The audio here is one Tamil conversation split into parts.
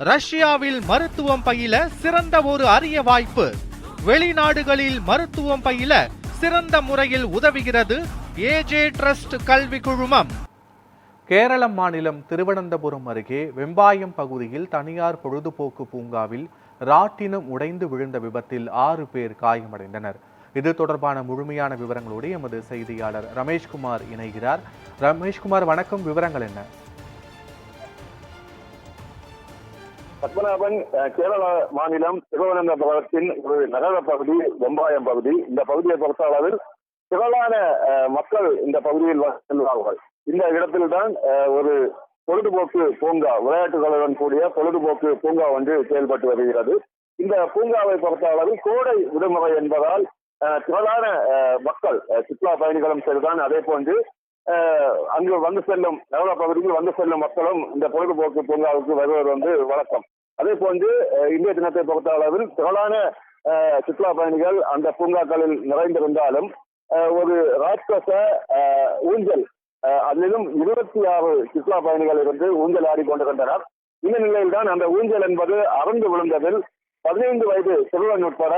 ரஷ்யாவில் மருத்துவம் பயில சிறந்த ஒரு அரிய வாய்ப்பு. வெளிநாடுகளில் மருத்துவம் பயில சிறந்த முறையில் உதவுகிறது ஏஜே ட்ரஸ்ட் கல்வி குழுமம். கேரள மாநிலம் திருவனந்தபுரம் அருகே வெம்பாயம் பகுதியில் தனியார் பொழுதுபோக்கு பூங்காவில் ராட்டினம் உடைந்து விழுந்த விபத்தில் 6 பேர் காயமடைந்தனர். இது தொடர்பான முழுமையான விவரங்களோடு எமது செய்தியாளர் ரமேஷ்குமார் இணைகிறார். ரமேஷ்குமார், வணக்கம். விவரங்கள் என்ன? பத்மநாபன், கேரள மாநிலம் திருவனந்தபுரத்தின் ஒரு நகர பகுதி வெம்பாயம் பகுதி. இந்த பகுதியை பொறுத்த அளவில் திரளான மக்கள் இந்த பகுதியில் செல்வார்கள். இந்த இடத்தில்தான் ஒரு பொழுதுபோக்கு பூங்கா, விளையாட்டுகளுடன் கூடிய பொழுதுபோக்கு பூங்கா ஒன்று செயல்பட்டு வருகிறது. இந்த பூங்காவை பொறுத்த அளவில் கோடை விடுமுறை என்பதால் திரளான மக்கள், சுற்றுலா பயணிகளும் சரிதான், அதே போன்று அங்கு வந்து செல்லும் நகர பகுதிக்கு வந்து செல்லும் மக்களும் இந்த பொழுதுபோக்கு பூங்காவுக்கு வருவது வழக்கம். அதே போன்று இந்திய தினத்தை பொறுத்த அளவில் திரளான சுற்றுலா பயணிகள் அந்த பூங்காக்களில் நிறைந்திருந்தாலும் ஒரு ராட்சச ஊஞ்சல், அதிலும் 26 சுற்றுலா பயணிகள் இருந்து ஊஞ்சல் ஆடிக்கொண்டிருந்தனர். இந்த நிலையில்தான் அந்த ஊஞ்சல் என்பது அறந்து விழுந்ததில் 15 வயது சிறுவன் உட்பட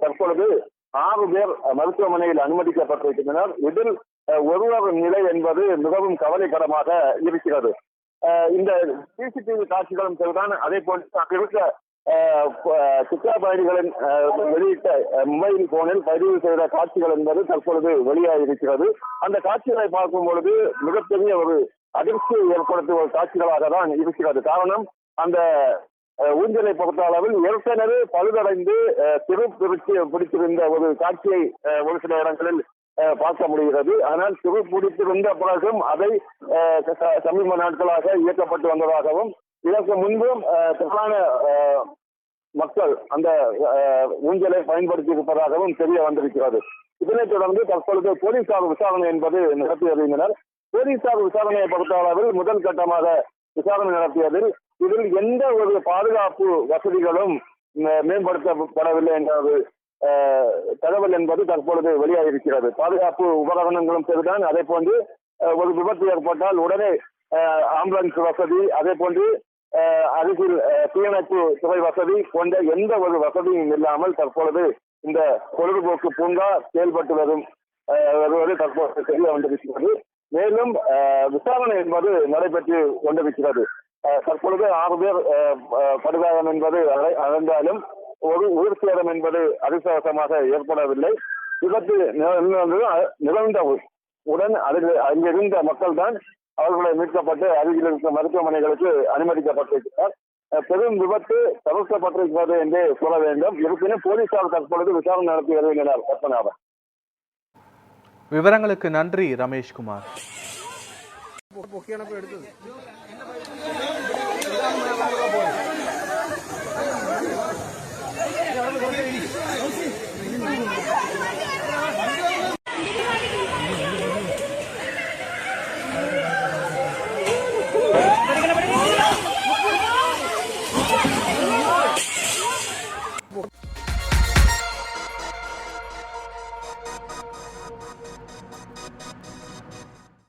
தற்பொழுது 6 பேர் மருத்துவமனையில் அனுமதிக்கப்பட்டிருக்கின்றனர். இதில் ஒருவர் நிலை என்பது மிகவும் கவலைக்கிடமாக இருக்கிறது. இந்த சிசிடிவி காட்சிகளும் சரிதான், அதே போன்று அங்கிருக்க சுற்றுலா பயணிகளின் வெளியிட்ட மொபைல் போனில் பதிவு செய்த காட்சிகள் என்பது தற்பொழுது வெளியாகிருக்கிறது. அந்த காட்சிகளை பார்க்கும் பொழுது மிகப்பெரிய ஒரு அதிர்ச்சியை ஏற்படுத்தும் ஒரு காட்சிகளாக தான் இருக்கிறது. காரணம், அந்த ஊஞ்சலை பொறுத்த அளவில் ஏற்கனவே பழுதடைந்து பிடித்திருந்த ஒரு காட்சியை ஒரு சில இடங்களில் பார்க்க முடிகிறது. ஆனால் பிடித்திருந்த பிறகும் அதை சமீப நாட்களாக இயக்கப்பட்டு வந்ததாகவும், இதற்கு முன்பும் திரளான மக்கள் அந்த ஊஞ்சலை பயன்படுத்தி இருப்பதாகவும் தெரிய வந்திருக்கிறது. இதனைத் தொடர்ந்து தற்பொழுது போலீசார் விசாரணை என்பது நடத்தி வருகின்றனர். போலீசார் விசாரணையை பொறுத்த அளவில் முதல் கட்டமாக விசாரணை நடத்தியதில் இதில் எந்த ஒரு பாதுகாப்பு வசதிகளும் மேம்படுத்தப்படவில்லை என்ற ஒரு தகவல் என்பது தற்பொழுது வெளியாகிருக்கிறது. பாதுகாப்பு உபகரணங்களும் சரிதான், அதே போன்று ஒரு விபத்து ஏற்பட்டால் உடனே ஆம்புலன்ஸ் வசதி, அதே போன்று அருகில் தீயணைப்பு துறை வசதி போன்ற எந்த ஒரு வசதியும் இல்லாமல் தற்பொழுது இந்த பொழுதுபோக்கு பூங்கா செயல்பட்டு வருவது தற்போது தெரிய வந்திருக்கிறது. மேலும் விசாரணை என்பது நடைபெற்று கொண்டிருக்கிறது. தற்பொழுது 6 பேர் படுகாயம் என்பது அடைந்தாலும் ஒரு உயிர் சேதம் என்பது அதிர்ஷ்டவசமாக ஏற்படவில்லை. விபத்து நிகழ்ந்த உடன் அங்கிருந்த மக்கள் தான் அவர்களை மீட்கப்பட்டு அருகில் இருக்க மருத்துவமனைகளுக்கு அனுமதிக்கப்பட்டிருக்கிறார். பெரும் விபத்து தவிர்க்கப்பட்டிருக்கிறது என்றே சொல்ல வேண்டும். இருப்பினும் போலீசார் தற்பொழுது விசாரணை நடத்தி வருகின்றனர். பத்மநாபன், விவரங்களுக்கு நன்றி ரமேஷ்குமார். எடுத்தது